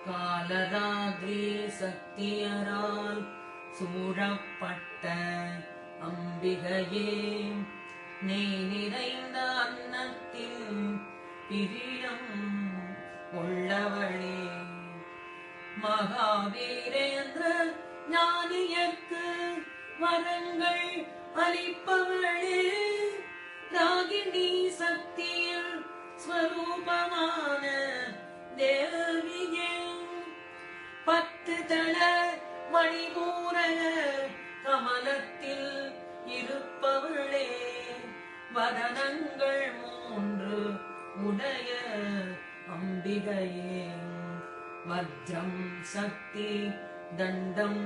காலராத்ரி சக்தியரால் சூழப்பட்ட அம்பிகையே, நெய் நிறைந்த அன்னத்தில் பிரியம் உள்ளவளே, மகாவீரேந்திர ஞானியர்க்கு வரங்கள் அளிப்பவளே, ராகினி சக்தியில் ஸ்வரூபமான தேவியே, 10 தள மணிபூரக கமலத்தில் இருப்பவளே, வதனங்கள் 3 உடைய அம்பிகையே, வஜ்ரம் சக்தி தண்டம்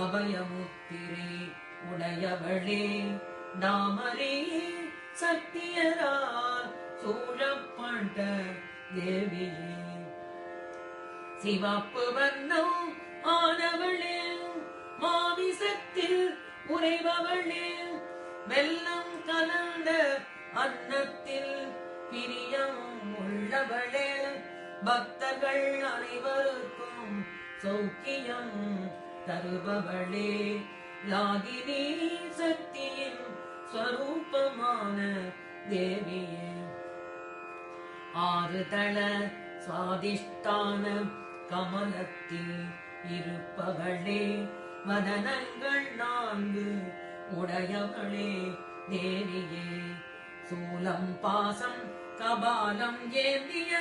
அபயமுத்திரை உடையவளே, தாமரே சக்தியரால் சூழப்பட்ட தேவியே, சிவப்பு வர்ணம் ஆனவளே, மாமிசத்தில் உறைபவளே, வெல்லம் கலந்த அன்னத்தில் பிரியம் உள்ளவளே, பக்தர்கள் அனைவருக்கும் சௌக்கியம் தருபவளே, லாகினி சக்தியின் ஸ்வரூபமான தேவியே, 6 தள சுவாதிஷ்டான கமலத்தில் இருப்பவளே, வதனங்கள் 4 உடையவளே தேவியே, சூலம் பாசம் கபாலம் ஏந்திய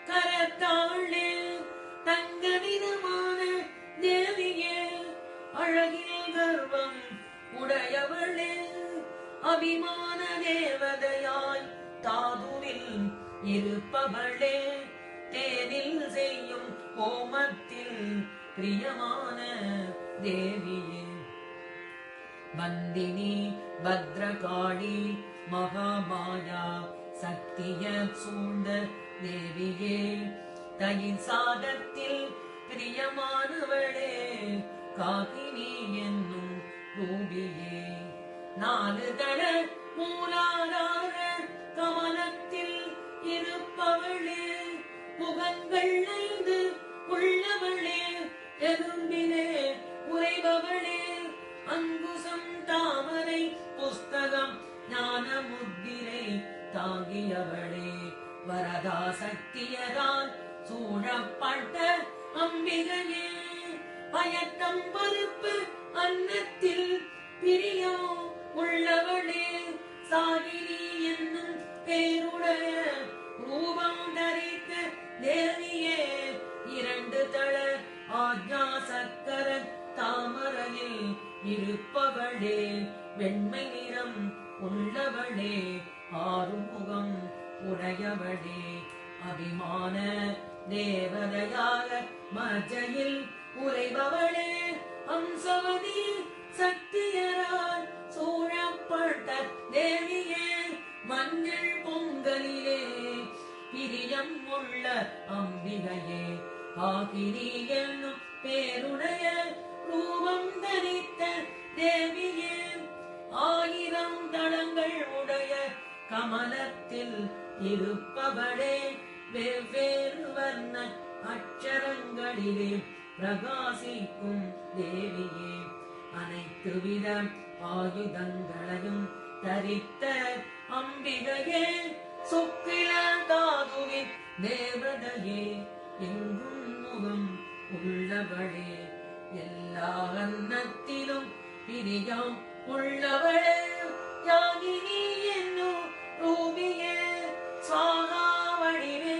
கரத்தாளே, தங்க நிறமான தேவியே, அழகில் கர்வம் உடையவளே, அபிமான தேவதையாய் தாதுவில் இருப்பவளே, தேனில் செய்யும் ஹோமத்தில் பிரியமான தேவியே, வந்தினி பத்ரகாளி மகாமாயா சக்திய சூழ்ந்த தேவியே, தயிர் சாதத்தில் பிரியமானவளே, காகினி என்னும் ரூபியே, 4 தள மூலாதார கமலத்தில் இருப்பவளே, முகங்கள் 5 உள்ளவளே, எறும்பிலே உறைபவளே, அங்குசம் தாமரை புஸ்தகம் ஞான முத்திரை தாங்கியவளே, வரதா சக்தியரால் சூழப்பட்ட அம்பிகையே, பயக்கம் பருப்பு அன்னத்தில் பிரியம் உள்ளவளே, சாகினி என்னும் பேருடைய ரூபம் தரித்த தேவியே, 2 தள ஆஜ்ஞா சக்கர தாமரையில் இருப்பவளே, வெண்மை நிறம் உள்ளவளே, 6 முகம் உடையவளே, அபிமான தேவதையாக மஜையில் உறைபவளே, அம்சவதி சக்தியரால் சூழப்பட்ட தேவியே, மஞ்சள் பொங்கலிலே பிரியம் உள்ள அம்பிகையே, ஆகிரி என்னும் பேருடைய ரூபம் தரித்த தேவியே, 1000 தளங்கள் உடைய கமலத்தில் இருப்பவளே, வெவ்வேறு வர்ண அட்சரங்களிலே பிரகாசிக்கும் தேவியே, அனைத்து வித ஆயுதங்களையும் தரித்த அம்பிகையே, சுக்கில தாதுவின் தேவதையே, எங்கும் முகம் உள்ளவளே, எல்லா அன்னத்திலும் பிரியம் உள்ளவளே, யாகினி என்னும் ரூபியே, ஸ்வாகா வடிவே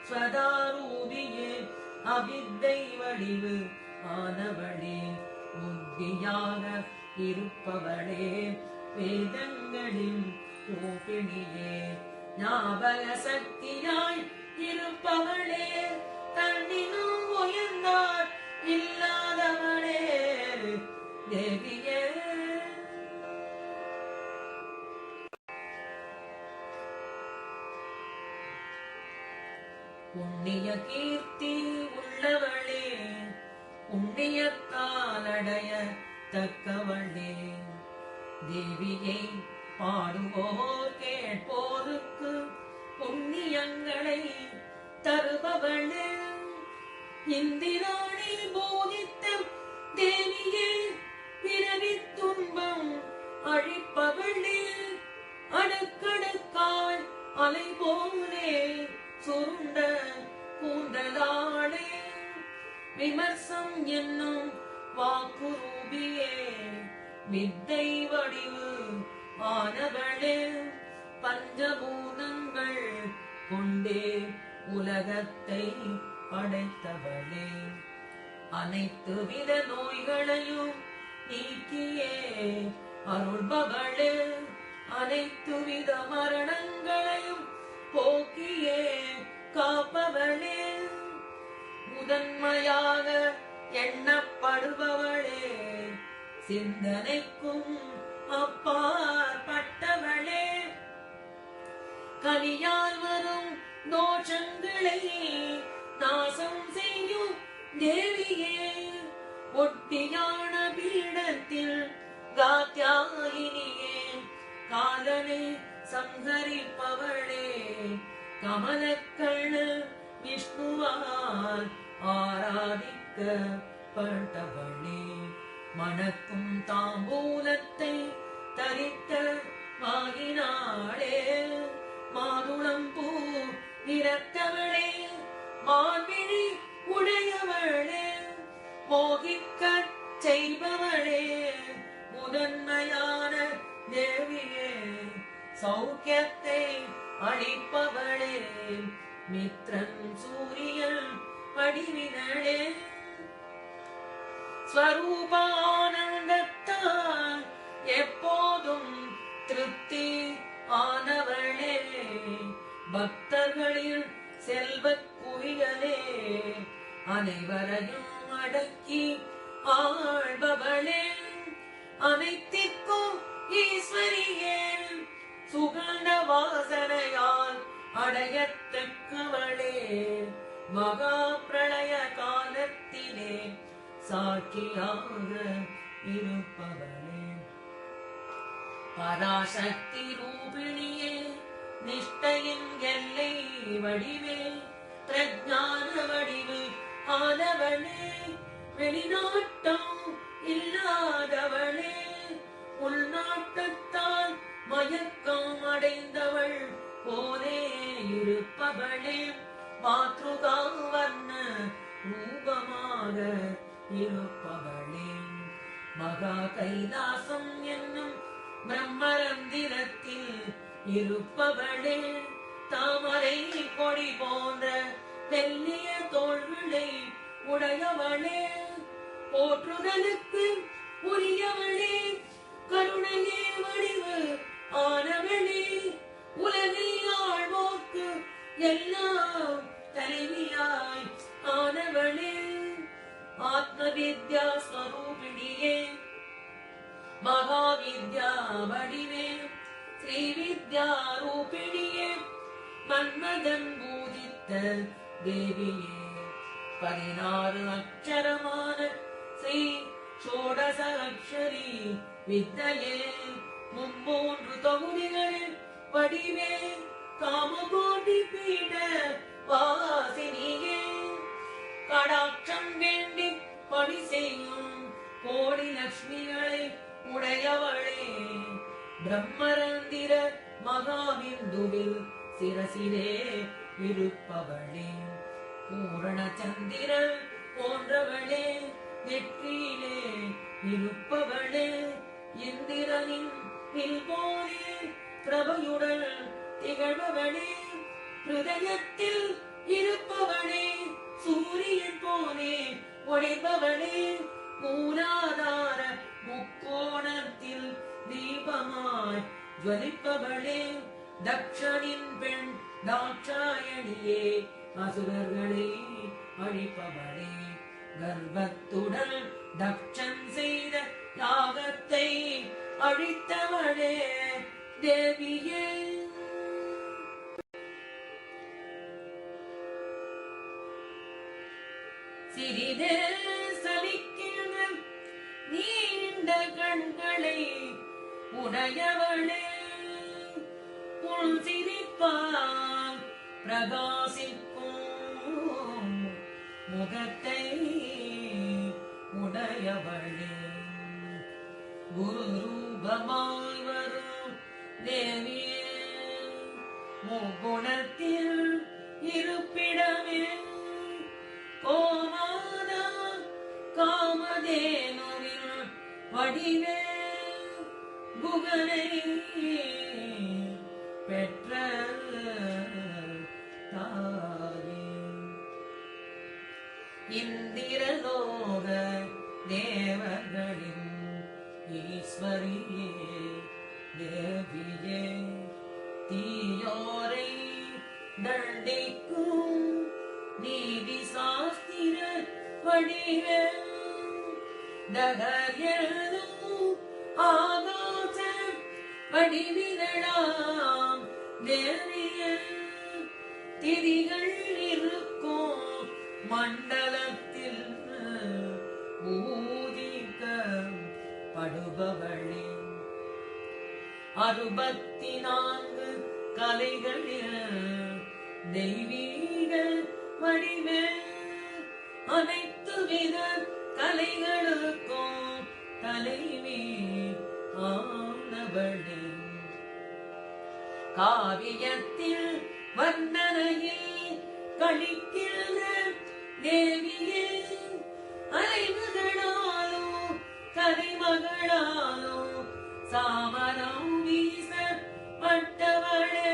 ஸ்வதா ரூபியே, அவித்தை வடிவு ஆனவளே, புத்தியாக இருப்பவளே, வேதங்களின் கோபிணியே, ஞாபக சக்தியாய் இருப்பவளே, தன்னினும் உயர்ந்தார் இல்லாதவளே தேவியே, புண்ணிய கீர்த்தி உள்ளவளே, புண்ணியத்தால் அடைய தக்கவளே, தேவியை பாடுவோர் கேட்போருக்கு புண்ணியங்களை தருபவளே, இந்திர சோலை போலே சுருண்ட கூந்தலாளே விமர்சம் என்னும் வாக்குரூபியே வித்தை வடிவு ஆனவளே பஞ்சபூதங்கள் கொண்டே உலகத்தை படைத்தவளே அனைத்து வித நோய்களையும் நீக்கியே அருள்பவளே அனைத்து வித மரணங்களையும் போக்கியே காப்பவளே முதன்மையாக எண்ணப்படுபவளே சிந்தனைக்கும் அப்பாற்பட்டவளே கலியால் வரும் தோஷங்களை நாசம் செய்யும் தேவியே ஒட்டியான பீடத்தில் காத்யாயினியே காலனை சங்கரிப்பவளே கமலக்கண்ண விஷ்ணுவால் ஆராதிக்கப்பட்டவளே மணக்கும் தாம்பூலத்தை தரித்த வாகினாளே மாதுளம் பூ நிறத்தவளே மார்பிழி உடையவளே மோகிக்க செய்பவளே முதன்மையான தேவியே சௌக்கியத்தை அளிப்பவளே மித்ரன் சூரியன் வடிவினளே ஸ்வரூப ஆனந்தத்தால் எப்போதும் திருப்தி ஆனவளே பக்தர்களில் செல்வக் குவியலே அனைவரையும் அடக்கி ஆள்பவளே அனைத்திற்கும் ஈஸ்வரியே சுகந்த வாசனையால் அடையத்தக்கவளே மகா பிரளய காலத்திலே சாட்சியாக இருப்பவளே பராசக்தி ரூபிணியே நிஷ்டையின் எல்லை வடிவே பிரஜான வடிவு ஆனவளே வெளிநாட்டம் இல்லாதவளே உள்நாட்டத்தால் மயக்கம் அடைந்தவள் போலே இருப்பவளே மாத்ருகாவர்ண ரூபமாக இருப்பவளே மகா கைலாசம் என்னும் பிரம்மரந்திரத்தில் இருப்பவளே தாமரை கொடி போன்ற வெள்ளிய தோள்களை உடையவளே போற்றுதலுக்கு உரியவளே கருணையே வடிவு ஆனவளே உலகில் ஆழ்வோர்க்கு எல்லாம் தலைவியாய் ஆனவளே ஆத்ம வித்யா ஸ்வரூபிணியே மகாவித்யா வடிவே ஸ்ரீ வித்யா ரூபிணியே மன்மதன் பூஜித்த தேவியே 16 அக்ஷரமான ஸ்ரீ ஷோடச அக்ஷரி வித்தையே 3 தொகுதிகளில் வடிவே காமகோட்டி பீட வாசினியே கடாட்சம் வேண்டி பணி செய்யும் கோடி லட்சுமிகளை உடையவளே பிரம்மரந்திர மகாவிந்துவில் சிரசிலே இருப்பவளே பூரண சந்திரன் போன்றவளே நெற்றியிலே இருப்பவளே இந்திரனின் வில் போலே பிரபையுடன் திகழ்பவளே ஹிருதயத்தில் இருப்பவளே சூரியன் போலே ஒளிபவளே மூலாதார முக்கோணத்தில் தீபமாய் ஜ்வலிப்பவளே தக்ஷனின் பெண் தாட்சாயணியே அசுரர்களை அழிப்பவளே கர்வத்துடன் தக்ஷன் செய்த யாகத்தை அழித்தவளே தேவியே சிறிதே சலிக்கின்ற நீண்ட கண்களை உடையவளே புல் சிரிப்பால் பிரகாசிக்கும் முகத்தை உடையவளே குரு ரூபமாய் வரும் தேவியே முகுணத்தில் இருப்பிடமே கோமானா காமதேனுவின் வடிவே குகனை பெற்ற தாயே இந்திரலோக தேவர்களின் ஈஸ்வரியே தேவியே தீயோரை தண்டிக்கும் நீதி சாஸ்திர வடிவே தகர்யலும் ஆகாச வடிவினடாம் தேவியே திரிகள் இருக்கும் மண்டலத்தில் ஊதிக்க படுபவளே 64 கலைகளில் தெய்வீக வடிவே அனைத்து வித கலைகளுக்கும் தலைவி ஆனவளே காவியத்தில் வர்ணனையில் கழிக்கின்ற தேவியே அலைமகளாலோ கலைமகளாலோ சாமரம் வீச பட்டவளே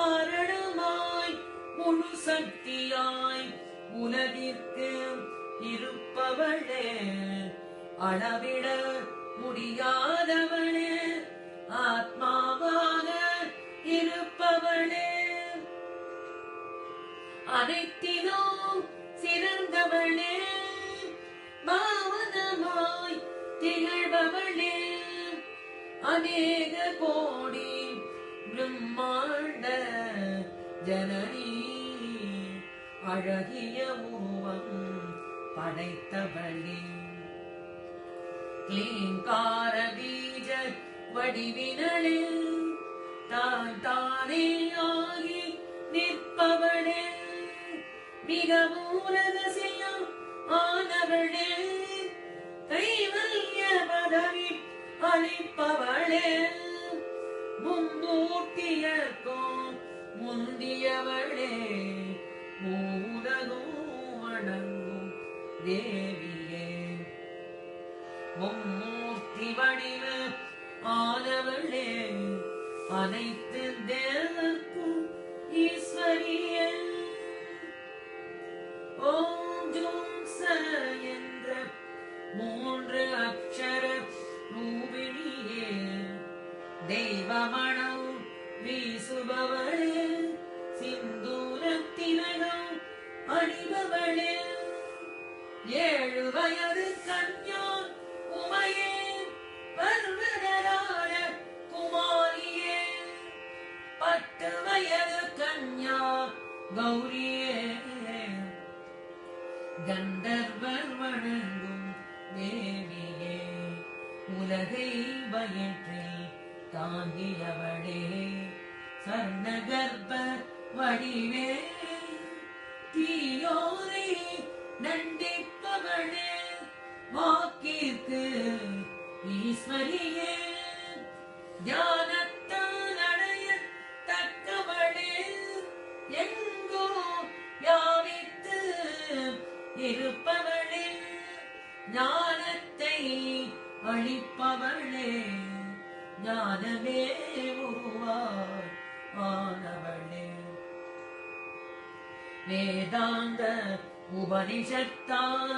முதற்காரணமாய் முழு சக்தியாய் உலகிற்கு இருப்பவளே அளவிட முடியாதவளே ஆத்மாவாக இருப்பவளே அனைத்திலும் சிறந்தவளே பாவனமாய் திகழ்பவளே அநேக கோடி பிரம்மாண்ட ஜனனி அழகிய உருவம் படைத்தவளே கிளீங்கார பீஜ வடிவினளில் தான் தானே ஆகி நிற்பவளே மிகவும் ரகசியம் ஆனவளே கைவல்ய பதவி அளிப்பவளே மும்மூர்த்தியர்க்கும் முந்தியவளே மூலகும் வணங்கும் தேவியே மும்மூர்த்தி வடிவு ஆனவளே அனைத்து தேவர்க்கும் ஈஸ்வரியே ஓம் ஜூம் ச என்ற 3 அக்ஷர ரூபிணியே தெய்வமணம் வீசுபவளே சிந்தூரத்திலகம் அணிபவளே 7 வயது கன்யா உமையே பர்வதரான குமாரியே 10 வயது கன்யா கௌரியே கந்தர்வர் வணங்கும் தேவியே உலகை வயிற்றில் தாங்கியவளே சர்ணகர்ப்ப வடிவே தீயோரை நண்டிப்பவளே வாக்கிற்கு ஈஸ்வரியே தியானத்தால் அடைய தக்கவளே எங்கோ வியாபித்து இருப்பவளே ஞானத்தை அளிப்பவளே ஞானமே உருவாய் ஆனவளே வேதாந்த உபனிஷத்தால்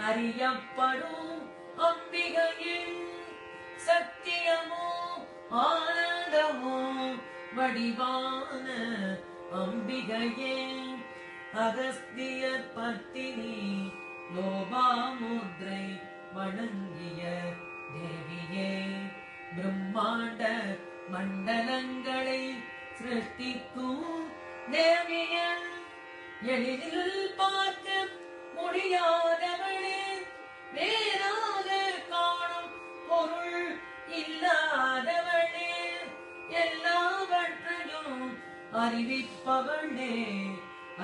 அறியப்படும் அம்பிகையே சத்தியமோ ஆனந்தமோ வடிவான அம்பிகையே அகஸ்தியர் பத்தினி லோபாமுத்ரை வணங்கிய தேவியே பிரம்மாண்ட மண்டலங்களை சிருஷ்டிக்கும் தேவியே எளிதில் பார்க்க முடியாதவளே வேறாக காணும் பொருள் இல்லாதவளே எல்லாவற்றையும் அறிவிப்பவளே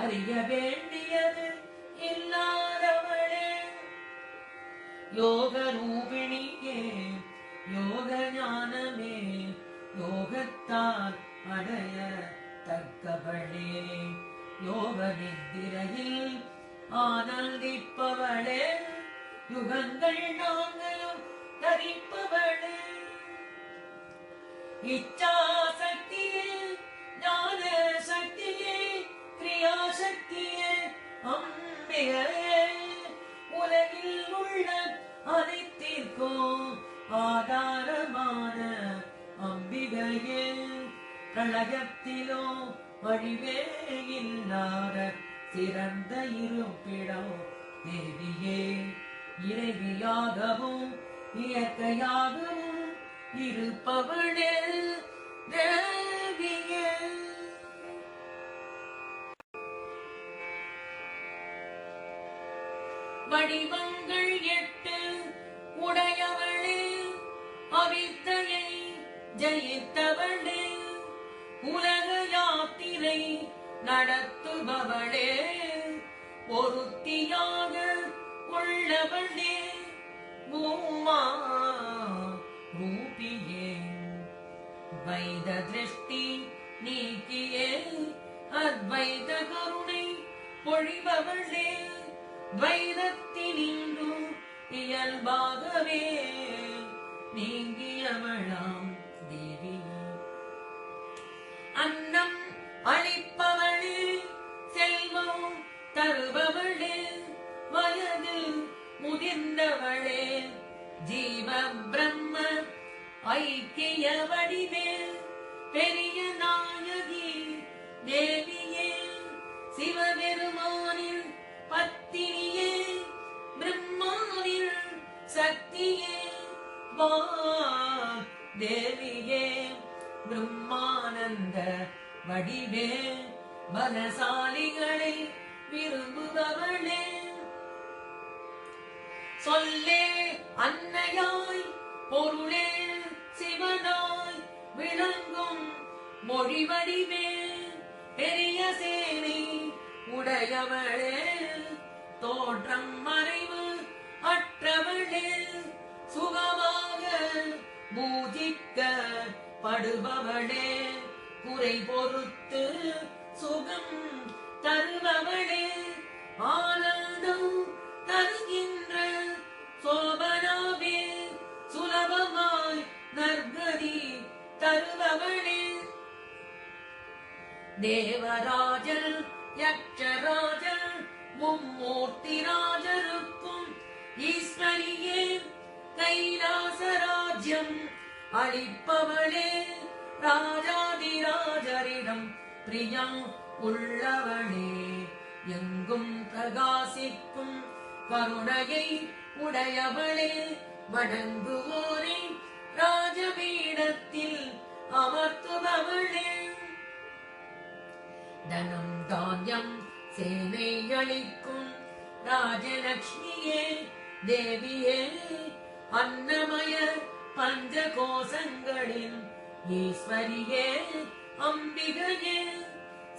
அறிய வேண்டியது இல்லாதவளே யோக ரூபிணியே யோக ஞானமே யோகத்தால் அடைய தக்கவளே யோக நித்திரையில் ஆனந்திப்பவளே யுகங்கள் நாங்களும் தரிப்பவளே இச்சா சக்தியே ஞான சக்தியே கிரியா சக்தியே அம்பிகையே உலகில் உள்ள அனைத்திற்கும் ஆதாரமான அம்பிகையே பிரளயத்திலோ வழிவே இல்லாத சிறந்த இருப்பிடம் தேவியே இறைவியாகவும் இயற்கையாகவும் இருப்பவளே தேவியே வடிவங்கள் 8 உடையவளே அவித்தையை ஜெயித்தவளே உலக யாத்திரை நடத்துபவளே ஒருத்தியாக உள்ளவளே பூமா ரூபியே வைத திருஷ்டி நீக்கியே அத்வைத கருணை பொழிபவளே துவைதத்தினின்று இயல்பாகவே நீங்கியவளாம் தேவியே அன்னம் அளிப்பவளே செல்வம் தருபவளே வயது முதிர்ந்தவளே ஜீவ பிரம்ம ஐக்கிய வடிவே பெரிய நாயகி தேவியே சிவபெருமானின் பத்தினியே பிரம்மாவின் சக்தியே வா தேவியே பிரம்மானந்த வடிவே பலசாலிகளை விரும்புபவளே சொல்லே அன்னையாய் பொருளே சிவனாய் விளங்கும் மொழி வடிவே பெரிய சேனை உடையவளே தோற்றம் மறைவு அற்றவளே சுகமாக பூஜிக்க படுபவளே குறை பொறுத்து சுகம் தருபவளே ஆனந்தம் தருகின்ற சோபனாவே சுலபமாய் நற்கதி தருபவளே தேவராஜர் யக்ஷராஜர் மும்மூர்த்தி ராஜருக்கும் ஈஸ்வரியே கைலாசராஜ்யம் அளிப்பவளே ராஜாதிராஜரிடம் பிரியம் உள்ளவளே எங்கும் பிரகாசிக்கும் கருணையை உடையவளே வணங்குவோரை ராஜபீடத்தில் அமர்த்துபவளே தனம் தானியம் சேனை அளிக்கும் ராஜலட்சுமியே தேவியே அன்னமய பஞ்சகோசங்களின் ஈஸ்வரியே அம்பிகையே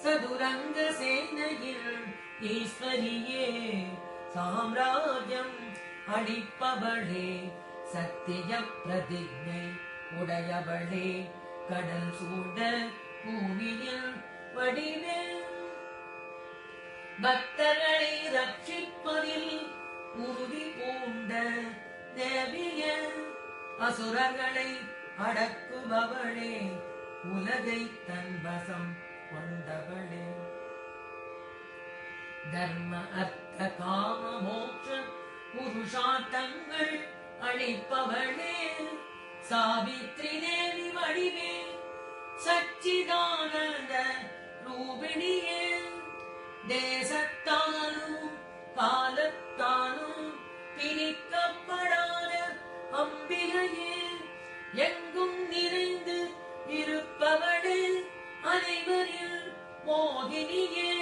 சதுரங்க சேனையில் ஈஸ்வரியே சாம்ராஜ்யம் அளிப்பவளே சத்திய பிரதிஜை உடையவளே கடல் சூழ்ந்த பூமியில் வடிவே பக்தர்களை ரட்சிப்பதில் உறுதி பூண்ட தேவியே அசுரர்களை அடக்குபவளே உலகை தன்வசம் கொண்டவளே தர்ம அர்த்த காம மோட்ச புருஷார்த்தங்கள் அளிப்பவளே சாவித்ரி தேவி வடிவே சச்சிதானந்த ரூபிணியே தேசத்தாலும் காலத்தாலும் பிரிக்கப்படாத அம்பிகையே எங்கும் நிறைந்து இருப்பவளே அனைவரில் மோகினியே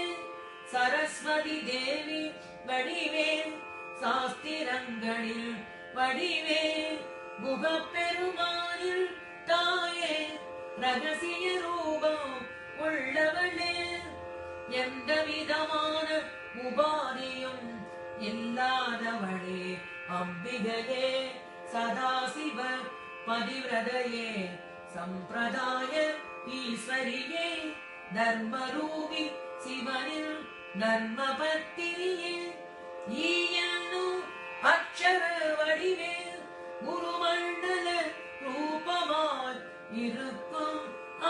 சரஸ்வதி தேவி வடிவே சாஸ்திரங்களில் வடிவே குகப்பெருமானில் தாயே ரகசிய ரூபம் உள்ளவளே எந்த விதமான உபாதியும் இல்லாதவளே அம்பிகையே சதாசிவ பதிவிரதையே சம்பிரதாய ஈஸ்வரியே தர்மரூபி சிவனின் தர்மபத்தினியே ஈயன்னு அக்ஷர வடிவே குருமண்டல ரூபமாய் இருக்கும்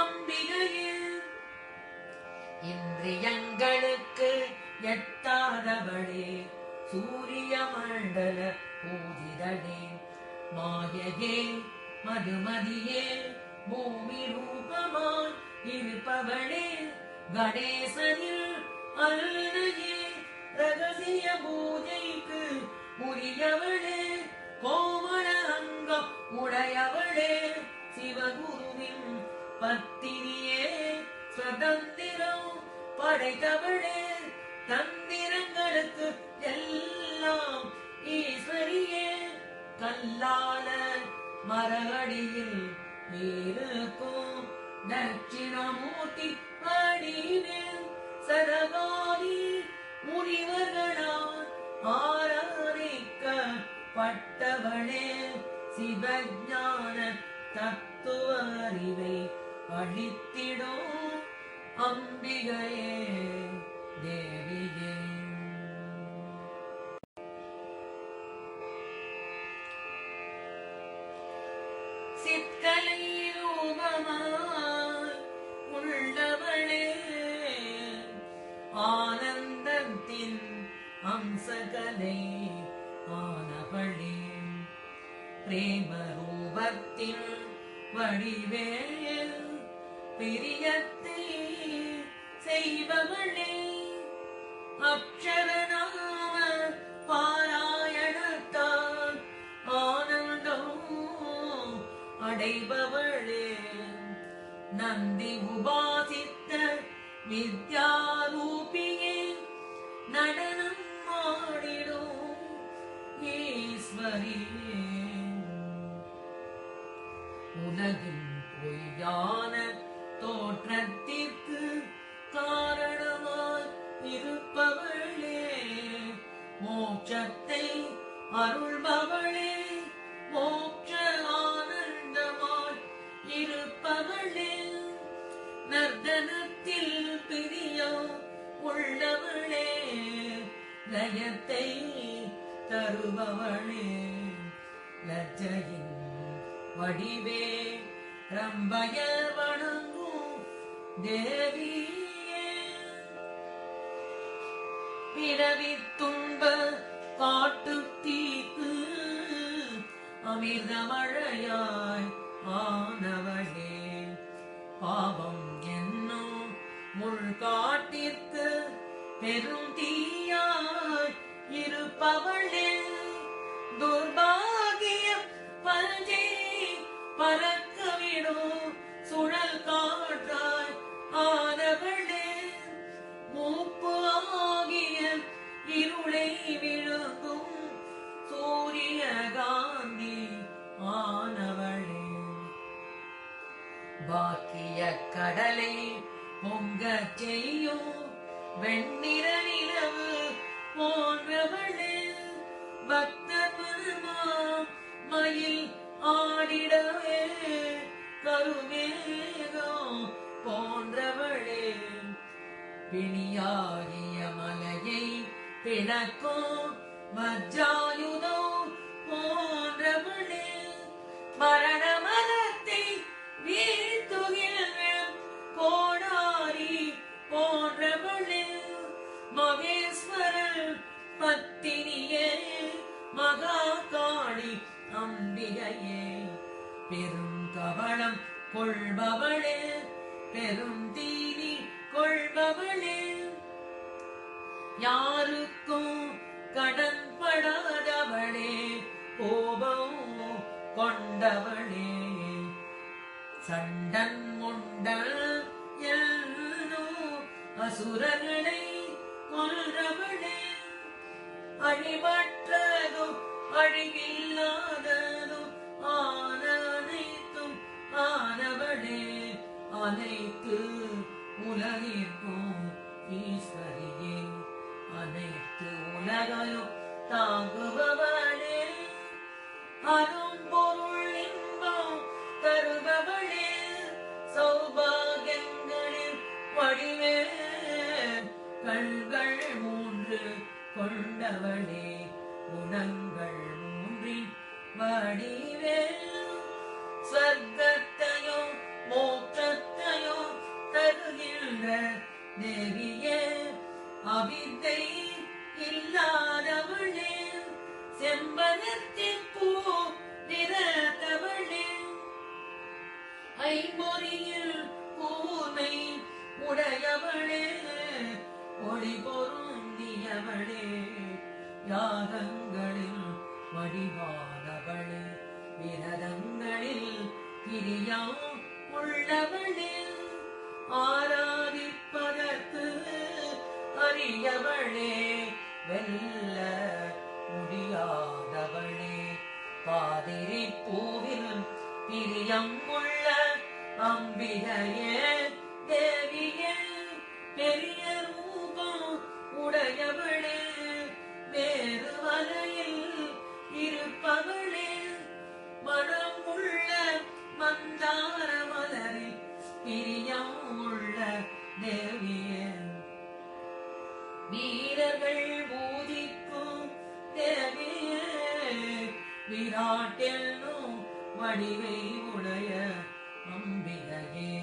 அம்பிகையே இந்திரியங்களுக்கு எட்டாதவளே சூரிய மண்டல பூஜிதளே மாயையே மதுமதியே பூமி ரூபமாய் இருப்பவளே கணேசனில் அருணையே ரகசிய பூஜைக்கு உரியவளே கோமள அங்கம் உடையவளே சிவகுருவின் பத்தினியே சுதந்திரம் படைத்தவளே தந்திரங்களுக்கு எல்லாம் ஈஸ்வரியே கல்லால மரடியில் இருக்கும் தட்சிணமூர்த்தி வடிவில் சரகாரி முனிவர்களால் ஆராதிக்கப்பட்டவளே சிவஞான தத்துவ அறிவை அளித்திடும் அம்பிகையே தேவியே சிற்கலை ரூபமாய் உள்ளவளே ஆனந்தத்தின் அம்சகலை ஆனவளே பிரேம ரூபத்தின் வடிவேல் பிரியத்தை செய்பவளே அக்ஷரநாம பாராயணத்தால் ஆனந்தம் அடைபவளே நந்தி உபாசித்த வித்யாரூபியே நடனம் ஆடிடும் ஈஸ்வரியே உலகின் பொய்யான தோற்றத்திற்கு காரணமாய் இருப்பவளே மோட்சத்தை அருள்பவளே மோட்ச ஆனந்தமாய் இருப்பவளே நர்தனத்தில் பிரியம் உள்ளவளே லயத்தை தருபவளே லஜ்ஜையின் வடிவே ரம்பய வணங்கும் தேவியே பிறவி துன்ப காட்டு தீக்கு அமிர்த மழையாய் ஆனவளே பாவம் என்னும் முள்காட்டிற்கு பெரும் தீயாய் இருப்பவளே துர்பாகியம் பல்ஜே பறக்கவிடும் சுழல் காற்றாய் ஆனவளே மூப்பு ஆகிய இருளை விழுங்கும் சூரிய காந்தி ஆனவளே பாக்கிய கடலை பொங்க செய்யும் வெண்ணிற நிலவு போன்றவளே பக்தர் மனமா மயில் ஆடிடவே கருமேகம் போன்றவளே பிணியாகிய மலையை பிளக்கும் வஜ்ராயுதம் போன்றவளே மரண மரத்தை வீழ்த்துகின்ற கோடாரி போன்றவளே மகேஸ்வரன் பத்தினியே மகாகாளி அம்பிகையே பெரும் கவளம் கொள்பவளே பெரும் தீனி கொள்பவளே யாருக்கும் கடன் படாதவளே கோபம் கொண்டவளே சண்டன் முண்டன் அசுரர்களை கொல்றவளே அழிவற்றதும் அழிவில்லாததும் ஆன அனைத்தும் ஆனவளே அனைத்து உலகிற்கும் ஈஸ்வரியே அனைத்து உலகையும் தாங்குபவளே அரும் பொருள் இன்பம் தருபவளே வடிவே கண்கள் மூன்று கொண்டவளே குணங்கள் மூன்றின் வடிவே ஸ்வர்க்கத்தையோ மோட்சத்தையோ தருகின்ற தேவியே அவித்தை இல்லாதவளே செம்பருத்தின் பூ நிறத்தவளே ஐம்பொறியில் கூர்மை உடையவளே ஒளி பொருந்தியவளே யாகங்களில் வடிவானவளே விரதங்களில் பிரியம் உள்ளவளே ஆராதிப்பதற்கு அரியவளே வெல்ல முடியாதவளே பாதிரி பூவில் பிரியம் உள்ள அம்பிகையே தேவியே பெரிய ரூபம் உடையவளே வேறு வலையில் இருப்பவளே மனம் உள்ள மந்தார மலரில் பிரியம் உள்ள தேவியே வீரர்கள் பூஜிக்கும் தேவியே விராட்டென்னும் வடிவை உடைய அம்பிகையே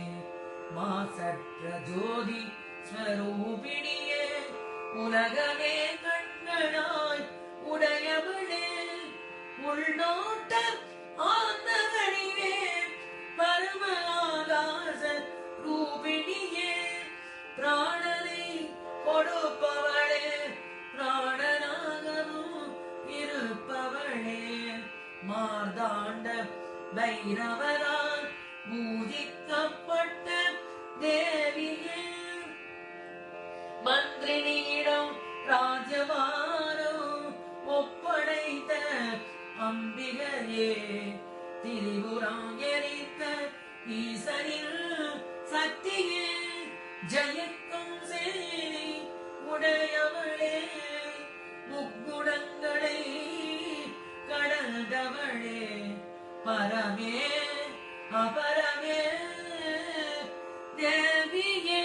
மாசற்ற ஜோதி ஸ்வரூபிணியே உலகமே கண்களாய் உடையவளே உள்நோட்ட ஆனவழியே பரமஆகாச ரூபிணியே பிராணனை கொடுப்பவளே பிராணனாகவும் இருப்பவளே மார்தாண்ட பைரவரால் பூஜிக்கப்பட்ட தேவியே மந்திரினியிடம் ராஜபாரம் ஒப்படைத்த அம்பிகையே திரிபுரம் எரித்த ஈசனில் சக்தியே ஜெயிக்கும் சேனை உடையவளே முக்குணங்களை கடந்தவளே பரமே அபரமே தேவியே